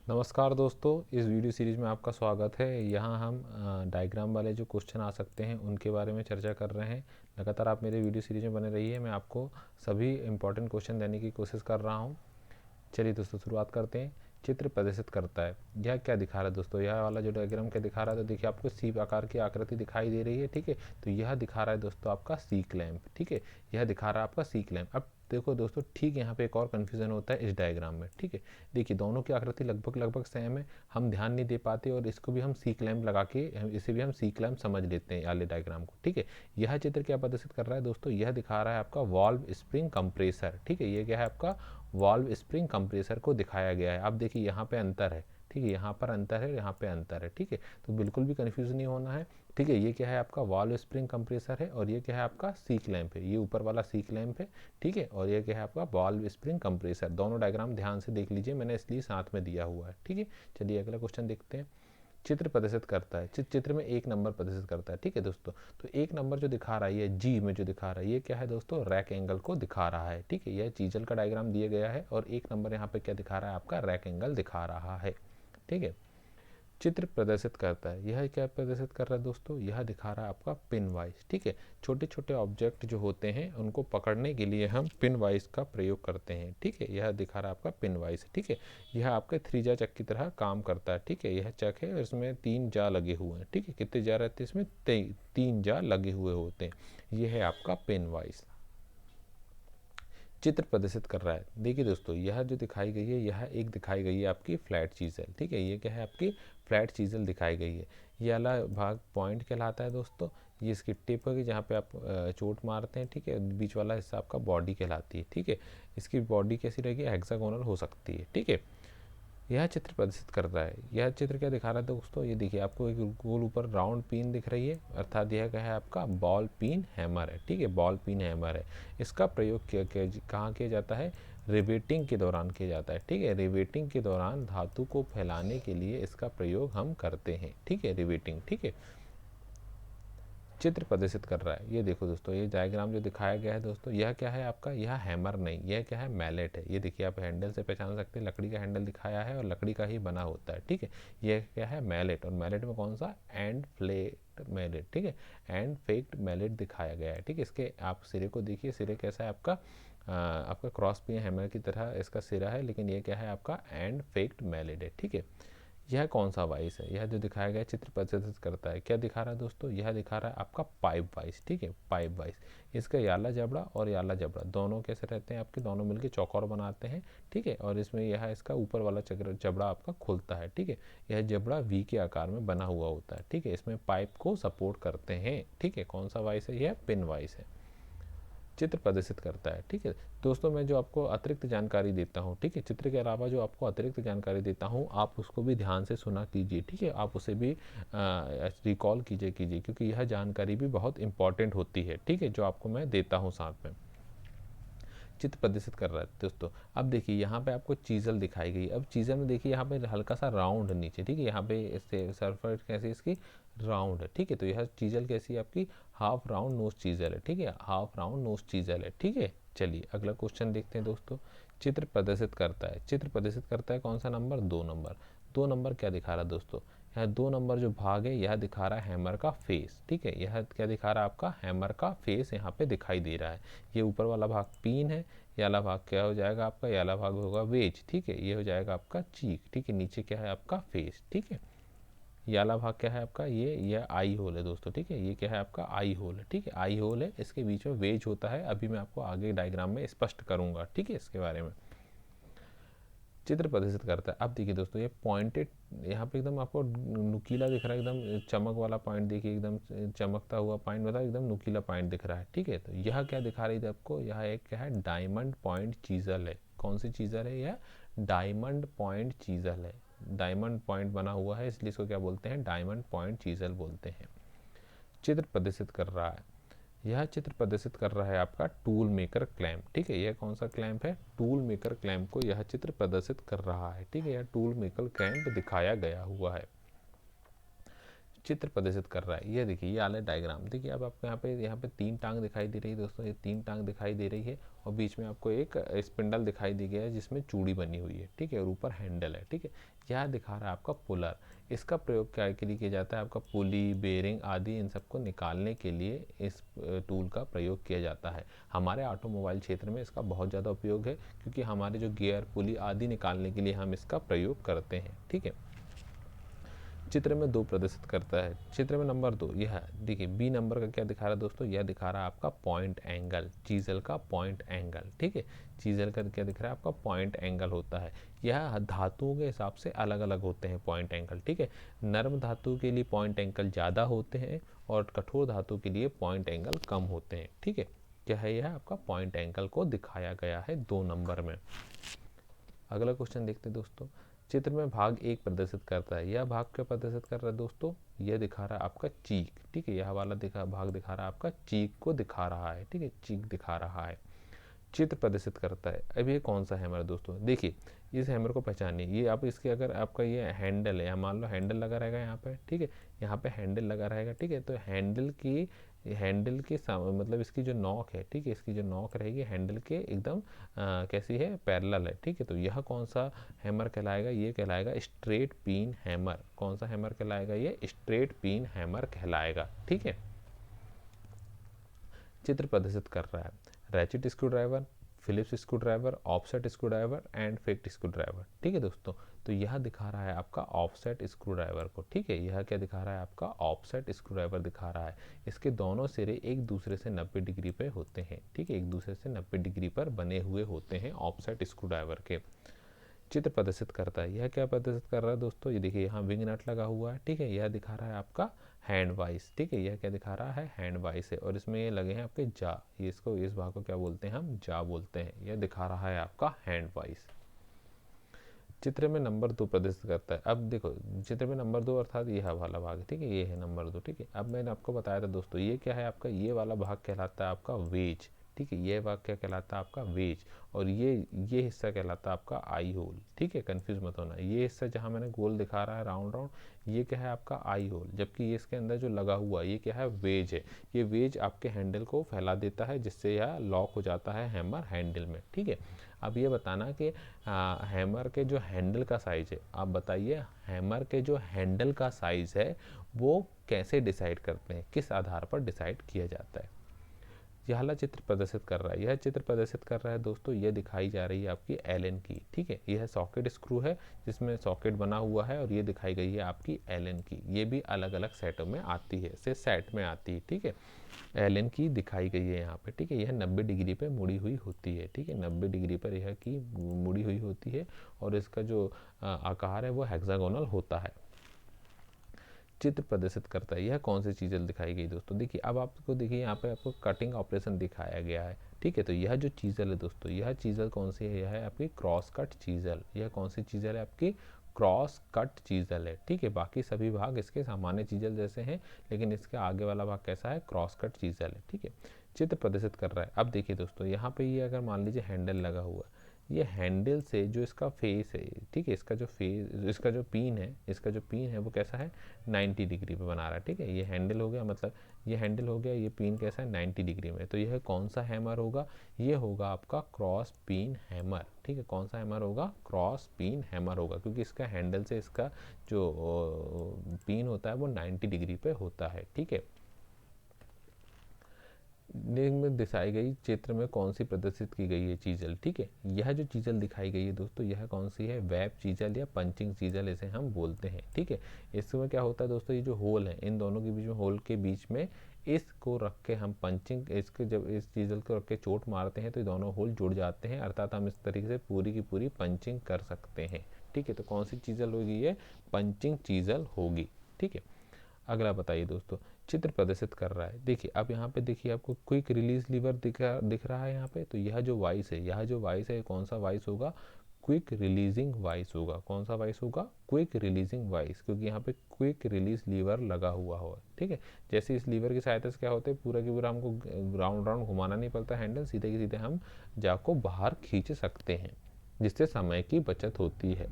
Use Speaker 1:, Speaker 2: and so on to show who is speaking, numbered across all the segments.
Speaker 1: नमस्कार दोस्तों, इस वीडियो सीरीज़ में आपका स्वागत है। यहाँ हम डायग्राम वाले जो क्वेश्चन आ सकते हैं उनके बारे में चर्चा कर रहे हैं। लगातार आप मेरे वीडियो सीरीज़ में बने रहिए। मैं आपको सभी इंपॉर्टेंट क्वेश्चन देने की कोशिश कर रहा हूँ। चलिए दोस्तों, शुरुआत करते हैं। चित्र प्रदर्शित करता है। यह क्या दिखा रहा है दोस्तों? यह वाला जो डायग्राम क्या दिखा रहा है, तो देखिए आपको सी आकार की आकृति दिखाई दे रही है। ठीक है, तो यह दिखा रहा है दोस्तों आपका सी क्लैंप। ठीक है, यह दिखा रहा है आपका सी क्लैंप। अब देखो दोस्तों, ठीक यहाँ पे एक और कन्फ्यूज़न होता है इस डायग्राम में। ठीक है, देखिए दोनों की आकृति लगभग लगभग सेम है, हम ध्यान नहीं दे पाते और इसको भी हम सी क्लैंप लगा के इसे भी हम सी क्लैंप समझ लेते हैं वाले डायग्राम को। ठीक है, यह चित्र क्या प्रदर्शित कर रहा है दोस्तों? यह दिखा रहा है आपका वाल्व स्प्रिंग कंप्रेसर। ठीक है, ये क्या है आपका वाल्व स्प्रिंग कंप्रेसर को दिखाया गया है। अब देखिए यहाँ पे अंतर है। ठीक है, यहाँ पर अंतर है, यहाँ पे अंतर है। ठीक है, तो बिल्कुल भी कंफ्यूज नहीं होना है। ठीक है, ये क्या है आपका वाल्व स्प्रिंग कंप्रेसर है और ये क्या है आपका सी क्लैंप है। ये ऊपर वाला सी क्लैंप है। ठीक है, और ये क्या है आपका वाल्व स्प्रिंग कंप्रेसर। दोनों डायग्राम ध्यान से देख लीजिए, मैंने इसलिए साथ में दिया हुआ है। ठीक है, चलिए अगला क्वेश्चन देखते हैं। चित्र प्रदर्शित करता है, चित्र में एक नंबर प्रदर्शित करता है। ठीक है दोस्तों, तो एक नंबर जो दिखा रहा है, ये जी में जो दिखा रहा है, ये क्या है दोस्तों? रैक एंगल को दिखा रहा है। ठीक है, यह चीजल का डायग्राम दिया गया है और एक नंबर यहाँ पे क्या दिखा रहा है? आपका रैक एंगल दिखा रहा है। ठीक है, चित्र प्रदर्शित करता है। यह क्या प्रदर्शित कर रहा है दोस्तों? यह दिखा रहा है आपका पिन वाइज। ठीक है, छोटे छोटे ऑब्जेक्ट जो होते हैं उनको पकड़ने के लिए हम पिन वाइज का प्रयोग करते हैं। ठीक है, यह दिखा रहा है आपका पिन वाइज। ठीक है, यह आपके थ्री-जा चक की तरह काम करता है। ठीक है, यह चक है और इसमें 3 जा लगे हुए हैं। ठीक है, कितने जा रहते हैं इसमें? 3 जा लगे हुए होते हैं। यह है आपका पिन वाइज। चित्र प्रदर्शित कर रहा है। देखिए दोस्तों, यह जो दिखाई गई है, यह एक दिखाई गई है आपकी फ्लैट चीज़ल। ठीक है, ये क्या है? आपकी फ्लैट चीज़ल दिखाई गई है। ये वाला भाग पॉइंट कहलाता है दोस्तों। ये इसकी टिप होगी जहाँ पे आप चोट मारते हैं। ठीक है, बीच वाला हिस्सा आपका बॉडी कहलाती है। ठीक है, इसकी बॉडी कैसी रहेगी? हेक्सागोनल हो सकती है। ठीक है, यह चित्र प्रदर्शित कर रहा है। यह चित्र क्या दिखा रहा है दोस्तों? ये देखिए, आपको एक गोल ऊपर राउंड पिन दिख रही है, अर्थात यह क्या है? आपका बॉल पिन हैमर है। ठीक है, बॉल पिन हैमर है। इसका प्रयोग कहाँ किया जाता है? रिवेटिंग के दौरान किया जाता है। ठीक है, रिवेटिंग के दौरान धातु को फैलाने के लिए इसका प्रयोग हम करते हैं। ठीक है, रिवेटिंग। ठीक है, चित्र प्रदर्शित कर रहा है। ये देखो दोस्तों, ये डायग्राम जो दिखाया गया है दोस्तों, यह क्या है आपका? यह हैमर नहीं, यह क्या है? मैलेट है। ये देखिए, आप हैंडल से पहचान सकते हैं, लकड़ी का हैंडल दिखाया है और लकड़ी का ही बना होता है। ठीक है, यह क्या है? मैलेट। और मैलेट में कौन सा? And flat mallet. ठीक है, एंड फेक्ट मैलेट दिखाया गया है। ठीक है, इसके आप सिरे को देखिए, सिरे कैसा है आपका? आपका क्रॉस पिन हैमर की तरह इसका सिरा है, लेकिन ये क्या है आपका? एंड फेक्ट मैलेट है। ठीक है, यह कौन सा वाइस है? यह जो दिखाया गया चित्र प्रदर्शित करता है, क्या दिखा रहा है दोस्तों? यह दिखा रहा है आपका पाइप वाइस। ठीक है, पाइप वाइस। इसका याला जबड़ा और याला जबड़ा दोनों कैसे रहते हैं आपके? दोनों मिलकर चौकोर बनाते हैं। ठीक है, और इसमें यह इसका ऊपर वाला जबड़ा आपका खुलता है। ठीक है, यह जबड़ा वी के आकार में बना हुआ होता है। ठीक है, इसमें पाइप को सपोर्ट करते हैं। ठीक है, कौन सा वाइस है? यह पिन वाइस है। चित्र प्रदर्शित करता है। ठीक है दोस्तों, मैं जो आपको अतिरिक्त जानकारी देता हूँ, ठीक है, चित्र के अलावा जो आपको अतिरिक्त जानकारी देता हूँ, आप उसको भी ध्यान से सुना कीजिए। ठीक है, आप उसे भी रिकॉल कीजिए, क्योंकि यह जानकारी भी बहुत इंपॉर्टेंट होती है। ठीक है, जो आपको मैं देता हूँ साथ में। चित्र प्रदर्शित कर रहा है दोस्तों। अब देखिए, यहाँ पे आपको चीज़ल दिखाई गई। अब चीज़ल में देखिए, यहाँ पे हल्का सा राउंड नीचे। ठीक है, यहाँ पे इससे सरफेस कैसी इसकी? राउंड है। ठीक है, तो यह चीज़ल कैसी है आपकी? हाफ राउंड नोज चीज़ल है। ठीक है, हाफ राउंड नोज चीज़ल है। ठीक है, चलिए अगला क्वेश्चन देखते हैं दोस्तों। चित्र प्रदर्शित करता है। चित्र प्रदर्शित करता है कौन सा नंबर? 2 नंबर। 2 नंबर क्या दिखा रहा है दोस्तों? यह 2 नंबर जो भाग है, यह दिखा रहा है हैमर का फेस। ठीक है, यह क्या दिखा रहा है आपका? हैमर का फेस यहाँ पे दिखाई दे रहा है। ये ऊपर वाला भाग पीन है, याला भाग क्या हो जाएगा आपका? याला भाग होगा वेज। ठीक है, ये हो जाएगा आपका चीक। ठीक है, नीचे क्या है आपका? फेस। ठीक है, याला भाग क्या है आपका? ये आई होल है दोस्तों। ठीक है, ये क्या है आपका? आई होल है। ठीक है, आई होल है, इसके बीच में वेज होता है। अभी मैं आपको आगे डायग्राम में स्पष्ट करूंगा। ठीक है, इसके बारे में। चित्र प्रदर्शित करता है। अब देखिए दोस्तों, ये पॉइंटेड, यहाँ पे एकदम आपको नुकीला दिख रहा है, एकदम चमक वाला पॉइंट। देखिए, एकदम चमकता हुआ पॉइंट, मतलब एकदम नुकीला पॉइंट दिख रहा है। ठीक है, तो यह क्या दिखा रही थी आपको? यह एक क्या है? डायमंड पॉइंट चीजल है। कौन सी चीजल है? यह डायमंड पॉइंट चीजल है। डायमंड पॉइंट बना हुआ है, इसलिए इसको क्या बोलते हैं? डायमंड पॉइंट चीजल बोलते हैं। चित्र प्रदर्शित कर रहा है। यह चित्र प्रदर्शित कर रहा है आपका टूल मेकर क्लैंप। ठीक है, यह कौन सा क्लैंप है? टूल मेकर क्लैंप को यह चित्र प्रदर्शित कर रहा है। ठीक है, यह टूल मेकर क्लैंप दिखाया गया हुआ है। चित्र प्रदर्शित कर रहा है। ये देखिए ये वाला डायग्राम देखिए, अब आपको यहाँ पे 3 टांग दिखाई दे रही है दोस्तों, ये 3 टांग दिखाई दे रही है और बीच में आपको एक स्पिंडल दिखाई दी गया है जिसमें चूड़ी बनी हुई है, ठीक है, और ऊपर हैंडल है, ठीक है। यह दिखा रहा है आपका पुलर। इसका प्रयोग क्या के लिए किया जाता है, आपका पुली, बेरिंग आदि इन सबको निकालने के लिए इस टूल का प्रयोग किया जाता है। हमारे ऑटोमोबाइल क्षेत्र में इसका बहुत ज़्यादा उपयोग है, क्योंकि हमारे जो गियर, पुली आदि निकालने के लिए हम इसका प्रयोग करते हैं, ठीक है। चित्र में 2 प्रदर्शित करता है। चित्र में नंबर 2 यह देखिए, बी नंबर का क्या दिखा रहा है दोस्तों, यह दिखा रहा है आपका पॉइंट एंगल, चीजल का पॉइंट एंगल, ठीक है। चीजल का क्या दिख रहा है, आपका पॉइंट एंगल होता है। यह धातुओं के हिसाब से अलग अलग होते हैं पॉइंट एंगल, ठीक है। नरम धातु के लिए पॉइंट एंगल ज़्यादा होते हैं और कठोर धातु के लिए पॉइंट एंगल कम होते हैं, ठीक है। क्या है, यह आपका पॉइंट एंगल को दिखाया गया है 2 नंबर में। अगला क्वेश्चन देखते हैं दोस्तों। चित्र में भाग 1 प्रदर्शित करता है। यह भाग क्या प्रदर्शित कर रहा है दोस्तों, यह दिखा रहा है आपका चीक, ठीक है। यह वाला भाग दिखा रहा है आपका चीक को दिखा रहा है, ठीक है, चीक दिखा रहा है। चित्र प्रदर्शित करता है। अब ये कौन सा हैमर है दोस्तों, देखिए इस हैमर को पहचानिए। ये आप इसके अगर आपका ये हैंडल है, मान लो हैंडल लगा रहेगा यहाँ पे, ठीक है, यहाँ पे हैंडल लगा रहेगा, ठीक है। तो हैंडल की मतलब इसकी जो नॉक है, ठीक है, इसकी जो नॉक रहेगी हैंडल के एकदम कैसी है, पैरेलल है, ठीक है। तो यह कौन सा हैमर कहलाएगा, ये कहलाएगा स्ट्रेट पिन हैमर। कौन सा हैमर कहलाएगा, ये स्ट्रेट पिन हैमर कहलाएगा, ठीक है। चित्र प्रदर्शित कर रहा है ratchet screwdriver, Phillips screwdriver, offset screwdriver and fixed screwdriver, ठीक है दोस्तों। तो यह दिखा रहा है आपका ऑफसेट स्क्रू ड्राइवर को, ठीक है। यह क्या दिखा रहा है, आपका ऑफसेट स्क्रू ड्राइवर दिखा रहा है। इसके दोनों सिरे एक दूसरे से 90 डिग्री पे होते हैं, ठीक है, एक दूसरे से 90 डिग्री पर बने हुए होते हैं ऑफसेट स्क्रू ड्राइवर के। चित्र प्रदर्शित करता है। यह क्या प्रदर्शित कर रहा है दोस्तों, ये देखिए यहाँ विंग नट लगा हुआ है, ठीक है। यह दिखा रहा है आपका हैंड वाइस, ठीक है। यह क्या दिखा रहा है, हैंड वाइस है, और इसमें ये लगे हैं आपके जा, ये इसको इस भाग को क्या बोलते हैं, हम जा बोलते हैं। यह दिखा रहा है आपका हैंड वाइस। चित्र में नंबर 2 प्रदर्शित करता है। अब देखो चित्र में नंबर 2 अर्थात यह वाला भाग, ठीक है, ये है नंबर 2, ठीक है। अब मैंने आपको बताया था दोस्तों, ये क्या है आपका, ये वाला भाग कहलाता है आपका वेज, ठीक है। ये भाग क्या कहलाता है आपका वेज, और ये हिस्सा कहलाता है आपका आई होल, ठीक है। कंफ्यूज मत होना, ये हिस्सा जहाँ मैंने गोल दिखा रहा है राउंड राउंड, ये क्या है आपका आई होल, जबकि ये इसके अंदर जो लगा हुआ ये क्या है, वेज है। ये वेज आपके हैंडल को फैला देता है, जिससे यह लॉक हो जाता है हैमर हैंडल में, ठीक है। अब ये बताना कि हैमर के जो हैंडल का साइज है, आप बताइए हैमर के जो हैंडल का साइज है वो कैसे डिसाइड करते हैं, किस आधार पर डिसाइड किया जाता है। यह वाला चित्र प्रदर्शित कर रहा है, यह चित्र प्रदर्शित कर रहा है दोस्तों, यह दिखाई जा रही है आपकी एलन की, ठीक है। यह सॉकेट स्क्रू है जिसमें सॉकेट बना हुआ है, और ये दिखाई गई है आपकी एलन की। ये भी अलग अलग सेटों में आती है, से सेट में आती है, ठीक है। एलन की दिखाई गई है यहाँ पे, ठीक है। यह 90 डिग्री पे मुड़ी हुई होती है, ठीक है, 90 डिग्री पर यह की मुड़ी हुई होती है, और इसका जो आकार है वो हेक्सागोनल होता है। चित्र प्रदर्शित करता है। यह कौन सी चीज़ें दिखाई गई दोस्तों, देखिए अब आपको देखिए यहाँ पे आपको कटिंग ऑपरेशन दिखाया गया है, ठीक है। तो यह जो चीज़ल है दोस्तों, यह चीज़ल कौन सी है, यह है आपकी क्रॉस कट चीज़ल। यह कौन सी चीज़ल है, आपकी क्रॉस कट चीज़ल है, ठीक है। बाकी सभी भाग इसके सामान्य चीज़ल जैसे हैं, लेकिन इसके आगे वाला भाग कैसा है, क्रॉस कट चीज़ल है, ठीक है। चित्र प्रदर्शित कर रहा है। अब देखिए दोस्तों, यहाँ पे ये अगर मान लीजिए हैंडल लगा हुआ है, ये हैंडल से जो इसका फेस है, ठीक है, इसका जो पिन है वो कैसा है, 90 डिग्री पे बना रहा है, ठीक है। ये हैंडल हो गया, मतलब ये हैंडल हो गया, ये पिन कैसा है, 90 डिग्री में। तो यह कौन सा हैमर होगा, ये होगा आपका क्रॉस पिन हैमर, ठीक है। कौन सा हैमर होगा, क्रॉस पिन हैमर होगा, क्योंकि इसका हैंडल से इसका जो पिन होता है वो 90 डिग्री पे होता है, ठीक है। में दिखाई गई चित्र में कौन सी प्रदर्शित की गई है चीजल, ठीक है। यह जो चीजल दिखाई गई है दोस्तों, यह कौन सी है, वेब चीजल या पंचिंग चीजल इसे हम बोलते हैं, ठीक है। इसमें क्या होता है दोस्तों, ये जो होल है, इन दोनों के बीच में, होल के बीच में इसको रख के हम पंचिंग, इसके जब इस चीजल को रख के चोट मारते हैं तो ये दोनों होल जुड़ जाते हैं, अर्थात हम इस तरीके से पूरी की पूरी पंचिंग कर सकते हैं, ठीक है। तो कौन सी चीजल होगी, ये पंचिंग चीजल होगी, ठीक है। अगला बताइए दोस्तों, चित्र प्रदर्शित कर रहा है। देखिए अब यहाँ पे देखिए आपको क्विक रिलीज लीवर दिख रहा है यहाँ पे। तो यह जो वाइस है कौन सा वाइस होगा, क्विक रिलीजिंग वाइस होगा। कौन सा वाइस होगा, क्विक रिलीजिंग वाइस, क्योंकि यहाँ पे क्विक रिलीज लीवर लगा हुआ हो, ठीक है। जैसे इस लीवर की सहायता से क्या होता है, पूरा की पूरा हमको राउंड राउंड घुमाना नहीं पड़ता हैंडल, सीधे की सीधे हम जा को बाहर खींच सकते हैं, जिससे समय की बचत होती है।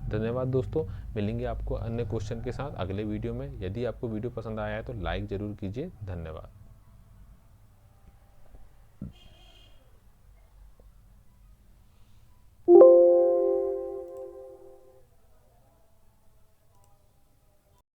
Speaker 1: धन्यवाद दोस्तों, मिलेंगे आपको अन्य क्वेश्चन के साथ अगले वीडियो में। यदि आपको वीडियो पसंद आया है तो लाइक ज़रूर कीजिए। धन्यवाद।